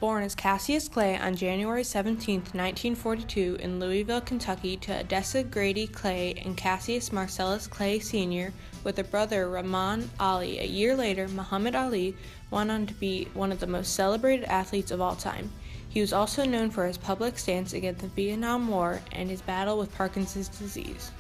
Born as Cassius Clay on January 17, 1942, in Louisville, Kentucky, to Odessa Grady Clay and Cassius Marcellus Clay Sr., with a brother, Rahman Ali. A year later, Muhammad Ali went on to be one of the most celebrated athletes of all time. He was also known for his public stance against the Vietnam War and his battle with Parkinson's disease.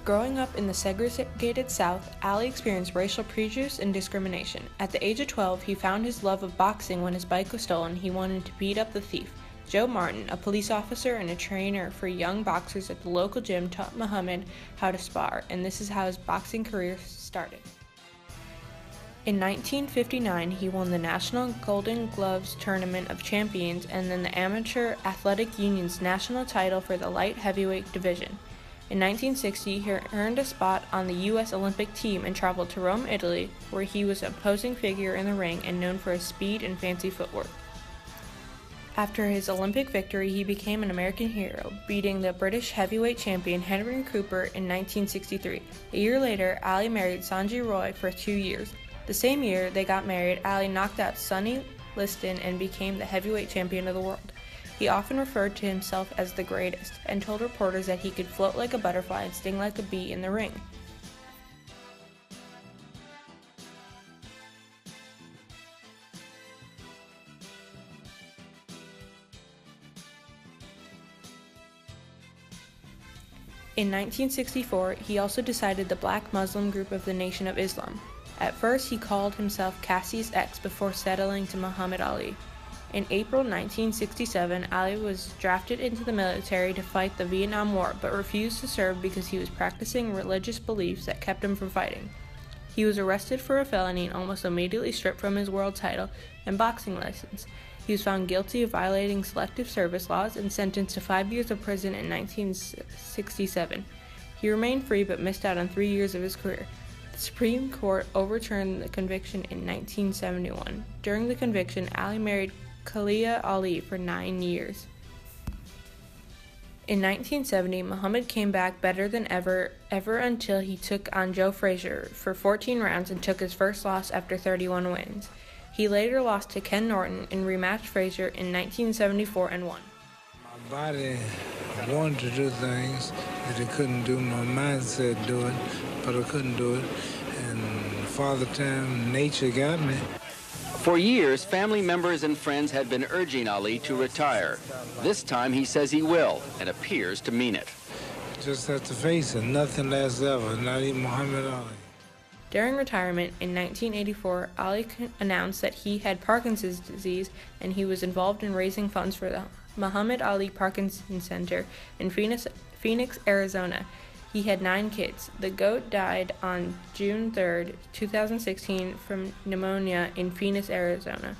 Growing up in the segregated South, Ali experienced racial prejudice and discrimination. At the age of 12, he found his love of boxing when his bike was stolen. He wanted to beat up the thief. Joe Martin, a police officer and a trainer for young boxers at the local gym, taught Muhammad how to spar, and this is how his boxing career started. In 1959, he won the National Golden Gloves Tournament of Champions and then the Amateur Athletic Union's national title for the light heavyweight division. In 1960, he earned a spot on the U.S. Olympic team and traveled to Rome, Italy, where he was an imposing figure in the ring and known for his speed and fancy footwork. After his Olympic victory, he became an American hero, beating the British heavyweight champion Henry Cooper in 1963. A year later, Ali married Sanjay Roy for 2 years. The same year they got married, Ali knocked out Sonny Liston and became the heavyweight champion of the world. He often referred to himself as the greatest, and told reporters that he could float like a butterfly and sting like a bee in the ring. In 1964, he also decided the black Muslim group of the Nation of Islam. At first, he called himself Cassius X before settling to Muhammad Ali. In April 1967, Ali was drafted into the military to fight the Vietnam War, but refused to serve because he was practicing religious beliefs that kept him from fighting. He was arrested for a felony and almost immediately stripped from his world title and boxing license. He was found guilty of violating selective service laws and sentenced to 5 years of prison in 1967. He remained free but missed out on 3 years of his career. The Supreme Court overturned the conviction in 1971. During the conviction, Ali married Khalia Ali for 9 years. In 1970, Muhammad came back better than ever until he took on Joe Frazier for 14 rounds and took his first loss after 31 wins. He later lost to Ken Norton and rematched Frazier in 1974 and won. My body wanted to do things that it couldn't do. My mind said do it, but I couldn't do it. And Father Time, nature got me. For years, family members and friends had been urging Ali to retire. This time he says he will, and appears to mean it. Just have to face it. Nothing lasts ever, not even Muhammad Ali. During retirement in 1984, Ali announced that he had Parkinson's disease and he was involved in raising funds for the Muhammad Ali Parkinson Center in Phoenix, Arizona. He had 9 kids. The GOAT died on June 3, 2016 from pneumonia in Phoenix, Arizona.